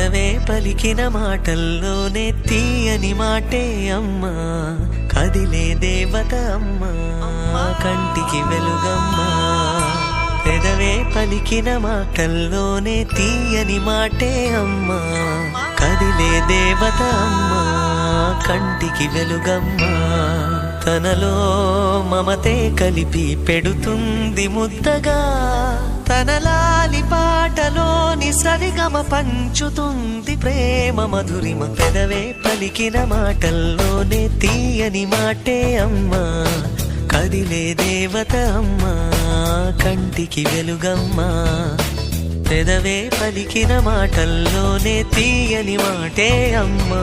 పెదవే పలికిన మాటల్లోనే తీయని మాటే అమ్మా, కదిలే దేవత అమ్మా, కంటికి వెలుగమ్మా. పెదవే పలికిన మాటల్లోనే తీయని మాటే అమ్మా, కదిలే దేవత అమ్మా, కంటికి వెలుగమ్మా. తనలో మమతే కలిపి పెడుతుంది ముద్దగా, తన లాలి పాటలోని సరిగమ పంచుతుంది ప్రేమ మధురిమ. పెదవే పలికిన మాటల్లోనే తీయని మాటే అమ్మా, కదిలే దేవత అమ్మా, కంటికి వెలుగమ్మా. పెదవే పలికిన మాటల్లోనే తీయని మాటే అమ్మా.